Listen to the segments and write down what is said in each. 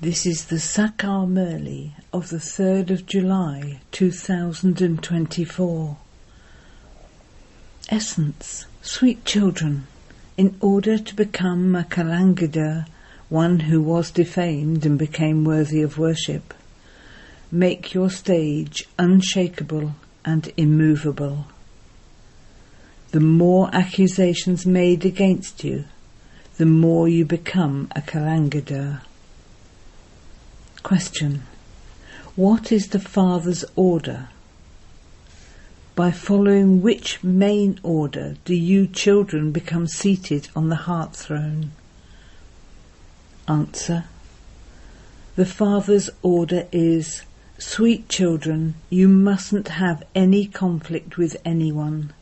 This is the Sakar Murli of the 3rd of July 2024. Essence, sweet children, in order to become a Kalangida, one who was defamed and became worthy of worship, make your stage unshakable and immovable. The more accusations made against you, the more you become a Kalangida. Question: what is the Father's order? By following which main order do you children become seated on the heart throne? Answer: the Father's order is, sweet children, you mustn't have any conflict with anyone.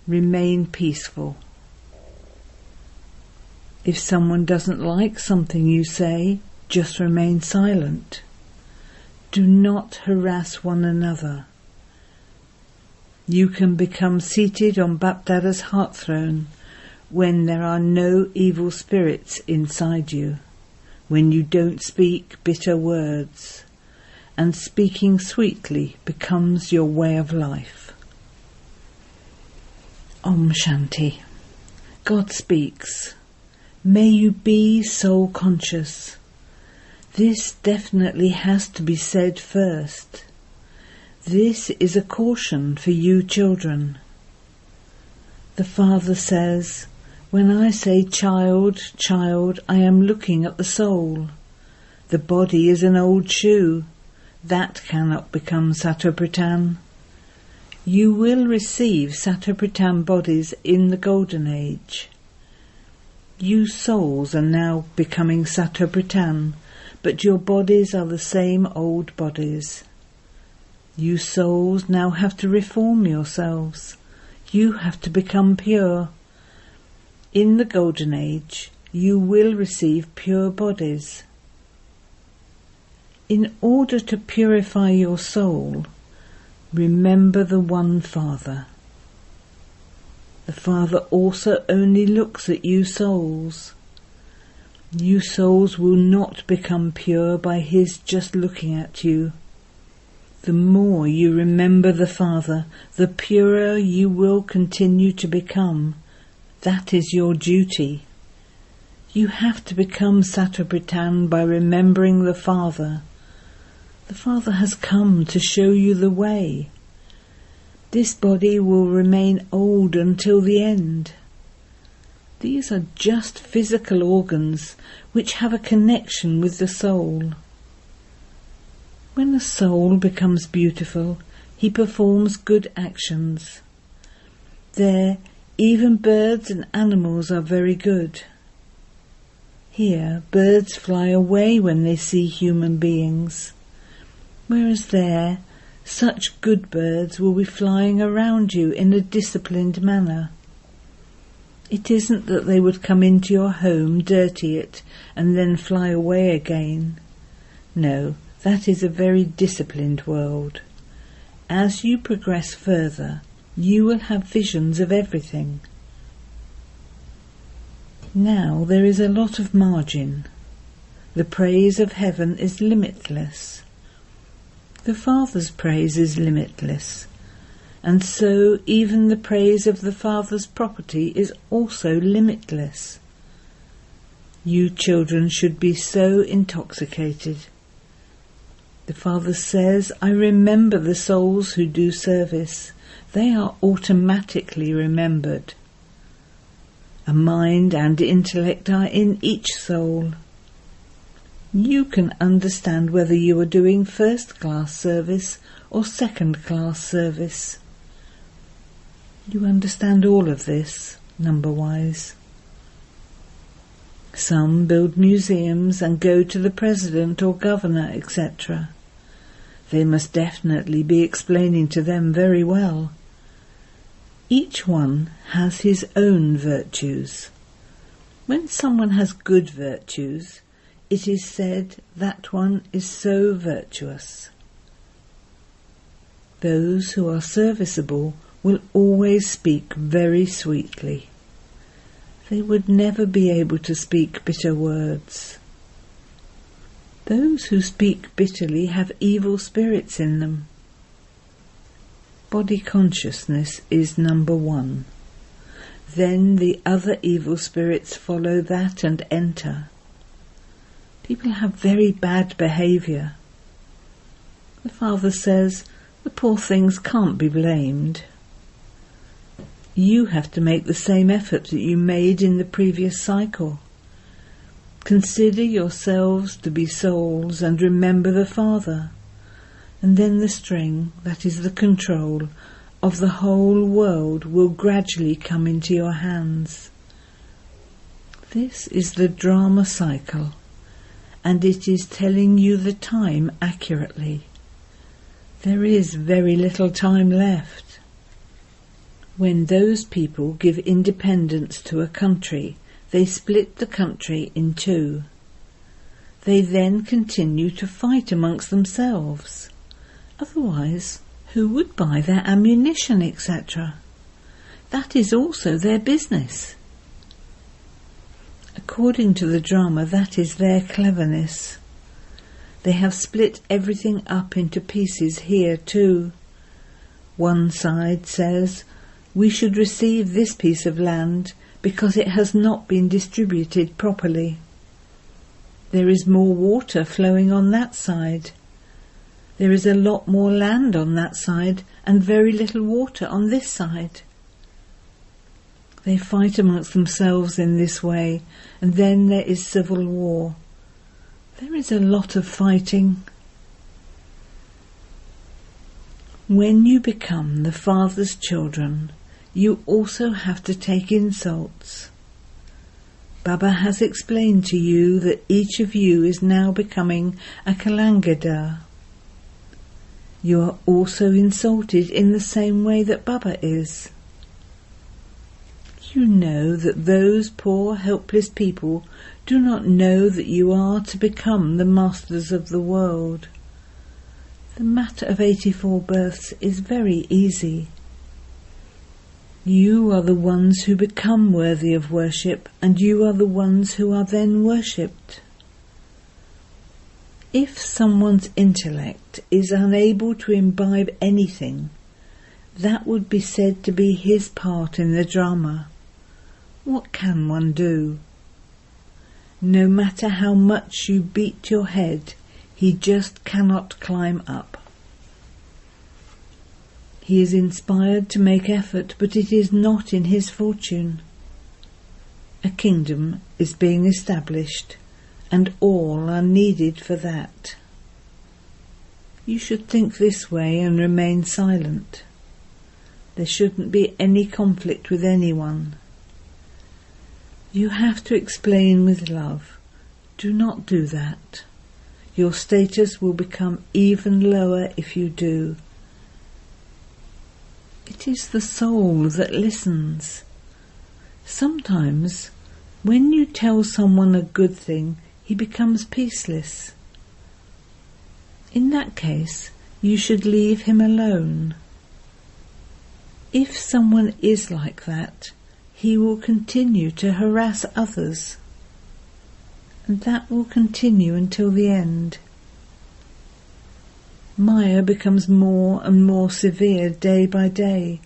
Remain peaceful. If someone doesn't like something you say, just remain silent. Do not harass one another. You can become seated on Bapdada's heart throne when there are no evil spirits inside you, when you don't speak bitter words, and speaking sweetly becomes your way of life. Om Shanti. God speaks. May you be soul conscious. This definitely has to be said first. This is a caution for you children. The Father says, when I say child, child, I am looking at the soul. The body is an old shoe. That cannot become Satopritan. You will receive Satopritan bodies in the Golden Age. You souls are now becoming Satopritan, but your bodies are the same old bodies. You souls now have to reform yourselves. You have to become pure. In the Golden Age, you will receive pure bodies. In order to purify your soul, remember the one Father. The Father also only looks at you souls. You souls will not become pure by his just looking at you. The more you remember the Father, the purer you will continue to become. That is your duty. You have to become Satopritan by remembering the Father. The Father has come to show you the way. This body will remain old until the end. These are just physical organs which have a connection with the soul. When the soul becomes beautiful, he performs good actions. There, even birds and animals are very good. Here, birds fly away when they see human beings, whereas there, such good birds will be flying around you in a disciplined manner. It isn't that they would come into your home, dirty it, and then fly away again. No, that is a very disciplined world. As you progress further, you will have visions of everything. Now there is a lot of margin. The praise of heaven is limitless. The Father's praise is limitless. And so even the praise of the Father's property is also limitless. You children should be so intoxicated. The Father says, I remember the souls who do service. They are automatically remembered. A mind and intellect are in each soul. You can understand whether you are doing first-class service or second-class service. You understand all of this, number-wise. Some build museums and go to the president or governor, etc. They must definitely be explaining to them very well. Each one has his own virtues. When someone has good virtues, it is said that one is so virtuous. Those who are serviceable will always speak very sweetly. They would never be able to speak bitter words. Those who speak bitterly have evil spirits in them. Body consciousness is number 1. Then the other evil spirits follow that and enter. People have very bad behaviour. The Father says, the poor things can't be blamed. You have to make the same effort that you made in the previous cycle. Consider yourselves to be souls and remember the Father, and then the string, that is the control, of the whole world will gradually come into your hands. This is the drama cycle, and it is telling you the time accurately. There is very little time left. When those people give independence to a country, they split the country in 2. They then continue to fight amongst themselves. Otherwise, who would buy their ammunition, etc.? That is also their business. According to the drama, that is their cleverness. They have split everything up into pieces here too. One side says, we should receive this piece of land because it has not been distributed properly. There is more water flowing on that side. There is a lot more land on that side and very little water on this side. They fight amongst themselves in this way, and then there is civil war. There is a lot of fighting. When you become the Father's children, you also have to take insults. Baba has explained to you that each of you is now becoming a Kalangadar. You are also insulted in the same way that Baba is. You know that those poor helpless people do not know that you are to become the masters of the world. The matter of 84 births is very easy. You are the ones who become worthy of worship, and you are the ones who are then worshipped. If someone's intellect is unable to imbibe anything, that would be said to be his part in the drama. What can one do? No matter how much you beat your head, he just cannot climb up. He is inspired to make effort, but it is not in his fortune. A kingdom is being established, and all are needed for that. You should think this way and remain silent. There shouldn't be any conflict with anyone. You have to explain with love. Do not do that. Your status will become even lower if you do. It is the soul that listens. Sometimes, when you tell someone a good thing, he becomes peaceless. In that case, you should leave him alone. If someone is like that, he will continue to harass others, and that will continue until the end. Maya becomes more and more severe day by day.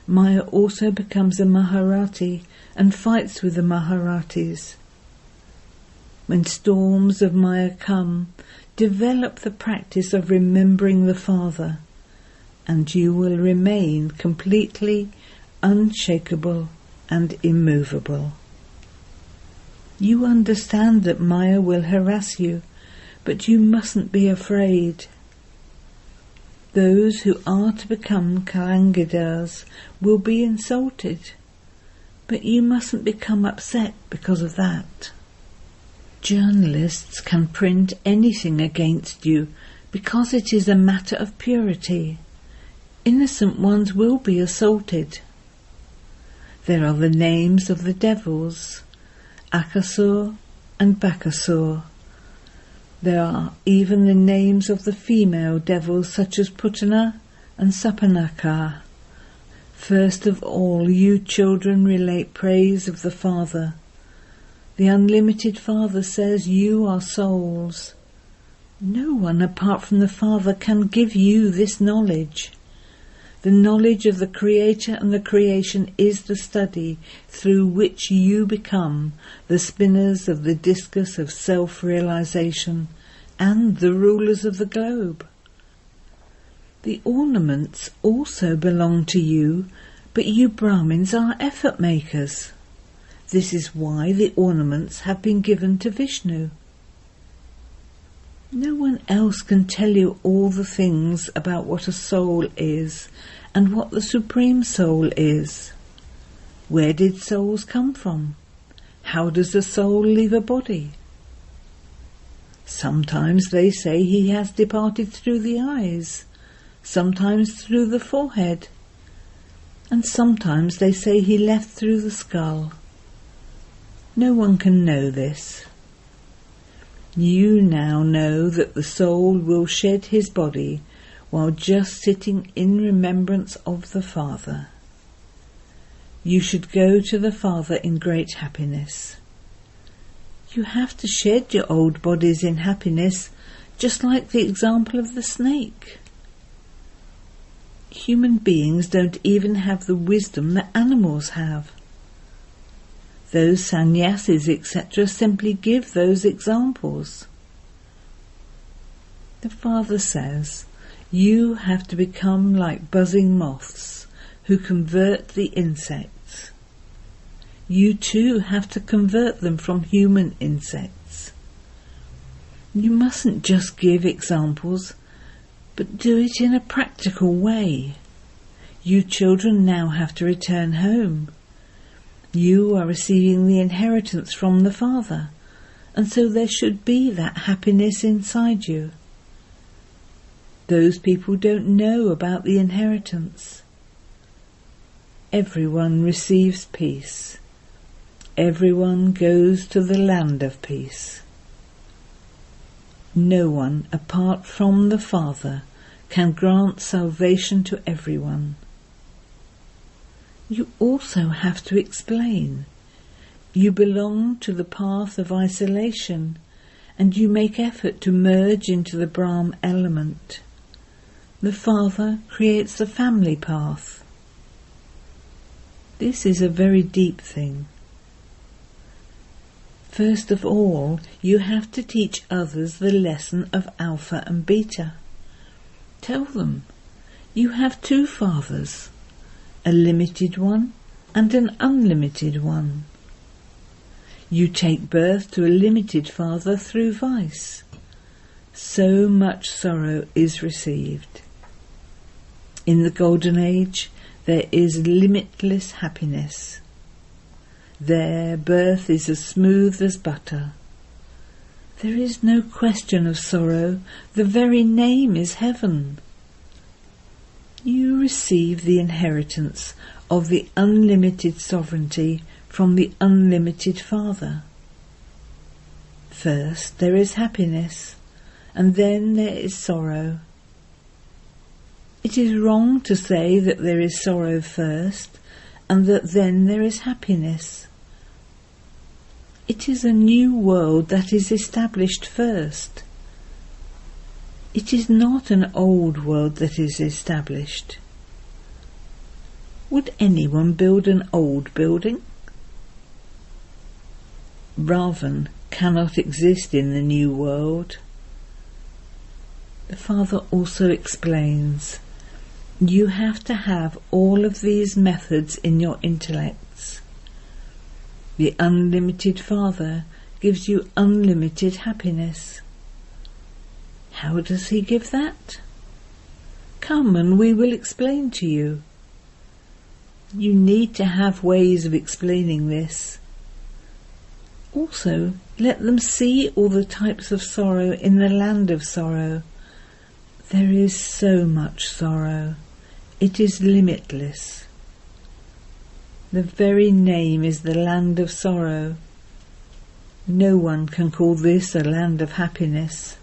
Maya also becomes a Maharati and fights with the Maharatis. When storms of Maya come, develop the practice of remembering the Father, and you will remain completely unshakable and immovable. You understand that Maya will harass you, but you mustn't be afraid. Those who are to become Kalangadars will be insulted, but you mustn't become upset because of that. Journalists can print anything against you because it is a matter of purity. Innocent ones will be assaulted. There are the names of the devils, Akasur and Bakasur. There are even the names of the female devils such as Putana and Sapanaka. First of all, you children relate praise of the Father. The unlimited Father says you are souls. No one apart from the Father can give you this knowledge. The knowledge of the Creator and the creation is the study through which you become the spinners of the discus of self-realization and the rulers of the globe. The ornaments also belong to you, but you Brahmins are effort makers. This is why the ornaments have been given to Vishnu. No one else can tell you all the things about what a soul is and what the Supreme Soul is. Where did souls come from? How does a soul leave a body? Sometimes they say he has departed through the eyes, sometimes through the forehead, and sometimes they say he left through the skull. No one can know this. You now know that the soul will shed his body while just sitting in remembrance of the Father. You should go to the Father in great happiness. You have to shed your old bodies in happiness, just like the example of the snake. Human beings don't even have the wisdom that animals have. Those sannyasis, etc., simply give those examples. The Father says, you have to become like buzzing moths who convert the insects. You too have to convert them from human insects. You mustn't just give examples, but do it in a practical way. You children now have to return home. You are receiving the inheritance from the Father, and so there should be that happiness inside you. Those people don't know about the inheritance. Everyone receives peace. Everyone goes to the land of peace. No one apart from the Father can grant salvation to everyone. You also have to explain. You belong to the path of isolation, and you make effort to merge into the Brahma element. The Father creates the family path. This is a very deep thing. First of all, you have to teach others the lesson of Alpha and Beta. Tell them, you have two fathers, a limited one and an unlimited one. You take birth to a limited father through vice. So much sorrow is received. In the Golden Age, there is limitless happiness. There, birth is as smooth as butter. There is no question of sorrow. The very name is heaven. You receive the inheritance of the unlimited sovereignty from the unlimited Father. First there is happiness, and then there is sorrow. It is wrong to say that there is sorrow first, and that then there is happiness. It is a new world that is established first. It is not an old world that is established. Would anyone build an old building? Ravan cannot exist in the new world. The Father also explains, you have to have all of these methods in your intellects. The unlimited Father gives you unlimited happiness. How does he give that? Come and we will explain to you. You need to have ways of explaining this. Also, let them see all the types of sorrow in the land of sorrow. There is so much sorrow. It is limitless. The very name is the land of sorrow. No one can call this a land of happiness.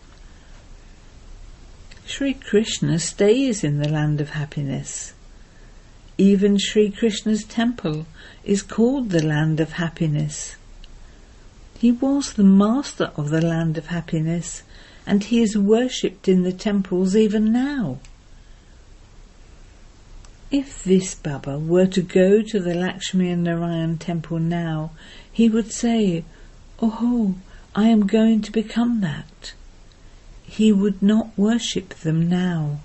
Sri Krishna stays in the land of happiness. Even Sri Krishna's temple is called the land of happiness. He was the master of the land of happiness, and he is worshipped in the temples even now. If this Baba were to go to the Lakshmi and Narayan temple now, he would say, "Oh, I am going to become that." He would not worship them now.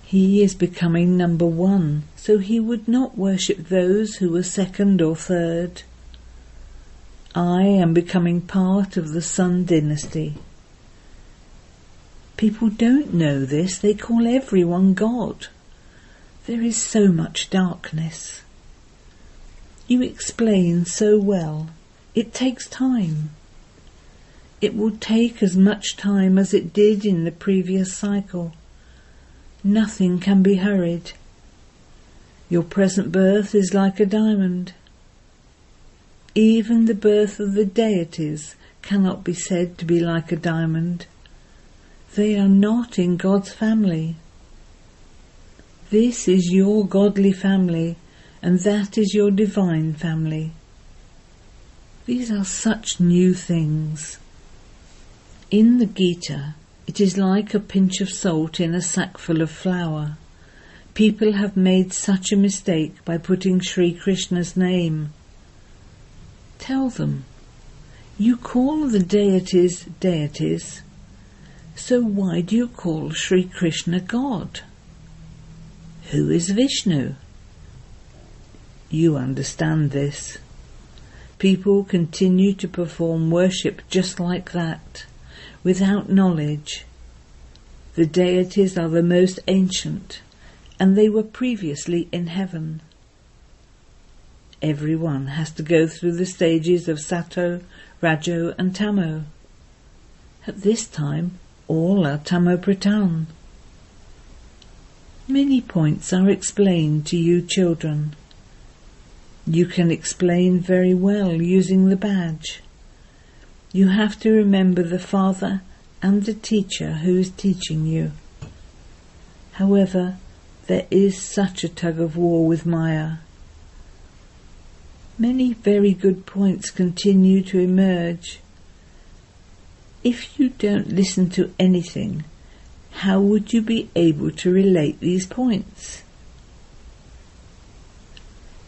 He is becoming number one, so he would not worship those who were second or third. I am becoming part of the Sun dynasty. People don't know this. They call everyone God. There is so much darkness. You explain so well. It takes time. It will take as much time as it did in the previous cycle. Nothing can be hurried. Your present birth is like a diamond. Even the birth of the deities cannot be said to be like a diamond. They are not in God's family. This is your godly family, and that is your divine family. These are such new things. In the Gita, it is like a pinch of salt in a sack full of flour. People have made such a mistake by putting Sri Krishna's name. Tell them, you call the deities deities, so why do you call Sri Krishna God? Who is Vishnu? You understand this. People continue to perform worship just like that, without knowledge. The deities are the most ancient, and they were previously in heaven. Everyone has to go through the stages of Sato, Rajo and Tamo. At this time, all are Tamo Pradhan. Many points are explained to you children. You can explain very well using the badge. You have to remember the father and the teacher who is teaching you. However, there is such a tug of war with Maya. Many very good points continue to emerge. If you don't listen to anything, how would you be able to relate these points?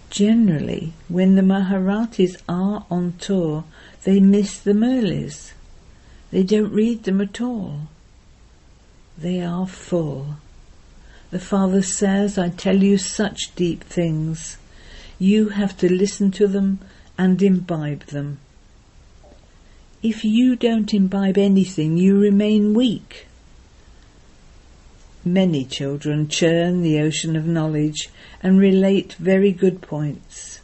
Generally, when the Maharatis are on tour, they miss the Murlis. They don't read them at all. They are full. The father says, I tell you such deep things. You have to listen to them and imbibe them. If you don't imbibe anything, you remain weak. Many children churn the ocean of knowledge and relate very good points.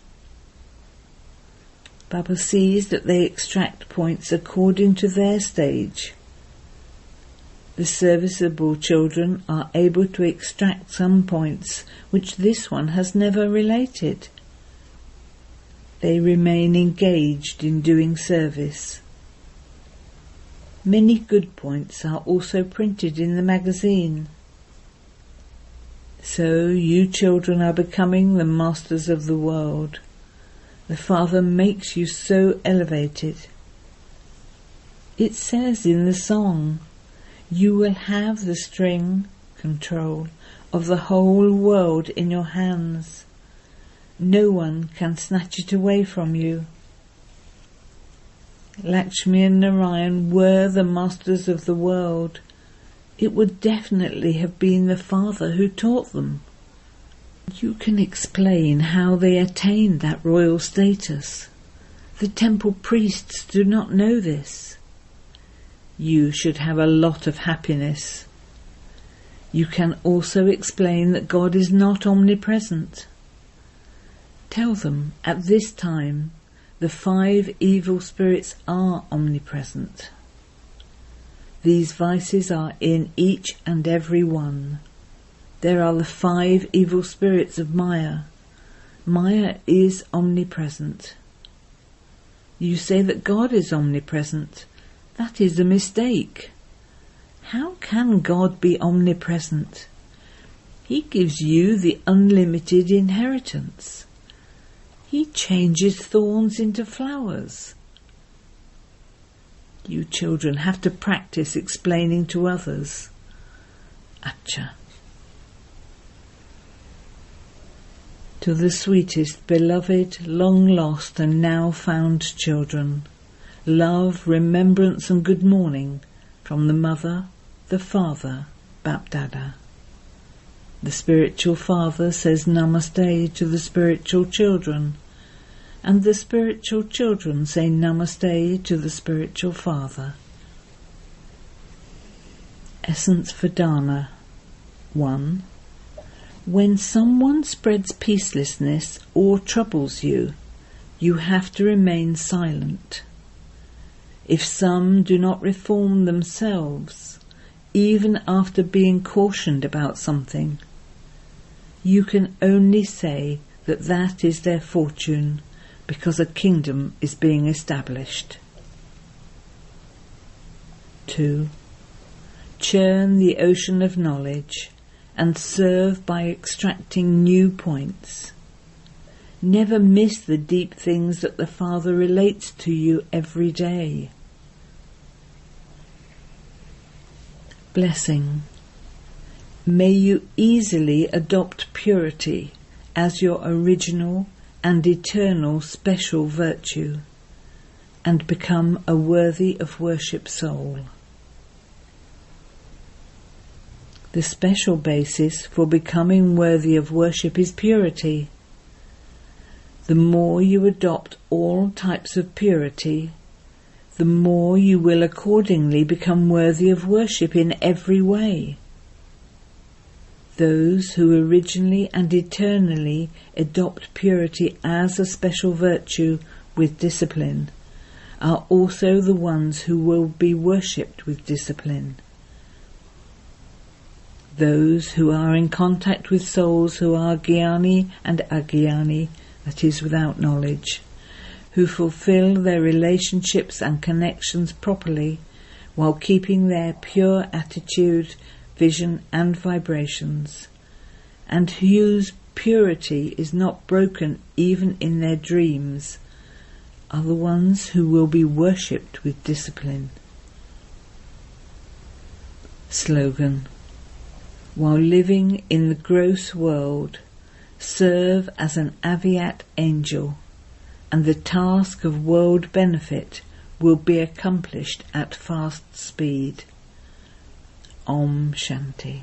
Baba sees that they extract points according to their stage. The serviceable children are able to extract some points which this one has never related. They remain engaged in doing service. Many good points are also printed in the magazine. So you children are becoming the masters of the world. The Father makes you so elevated. It says in the song, you will have the string control of the whole world in your hands. No one can snatch it away from you. Lakshmi and Narayan were the masters of the world. It would definitely have been the Father who taught them. You can explain how they attained that royal status. The temple priests do not know this. You should have a lot of happiness. You can also explain that God is not omnipresent. Tell them at this time the 5 evil spirits are omnipresent. These vices are in each and every one. There are the 5 evil spirits of Maya. Maya is omnipresent. You say that God is omnipresent. That is a mistake. How can God be omnipresent? He gives you the unlimited inheritance. He changes thorns into flowers. You children have to practice explaining to others. Acha. To the sweetest, beloved, long-lost and now found children, love, remembrance and good morning from the Mother, the Father, Bapdada. The spiritual father says Namaste to the spiritual children, and the spiritual children say Namaste to the spiritual father. Essence for Dana. 1. When someone spreads peacelessness or troubles you, you have to remain silent. If some do not reform themselves, even after being cautioned about something, you can only say that that is their fortune, because a kingdom is being established. 2. Churn the ocean of knowledge and serve by extracting new points. Never miss the deep things that the Father relates to you every day. Blessing. May you easily adopt purity as your original and eternal special virtue, and become a worthy of worship soul. The special basis for becoming worthy of worship is purity. The more you adopt all types of purity, the more you will accordingly become worthy of worship in every way. Those who originally and eternally adopt purity as a special virtue with discipline are also the ones who will be worshipped with discipline. Those who are in contact with souls who are Jnani and Agyani, that is without knowledge, who fulfill their relationships and connections properly while keeping their pure attitude, vision and vibrations, and whose purity is not broken even in their dreams, are the ones who will be worshipped with discipline. Slogan. While living in the gross world, serve as an Avyat angel, and the task of world benefit will be accomplished at fast speed. Om Shanti.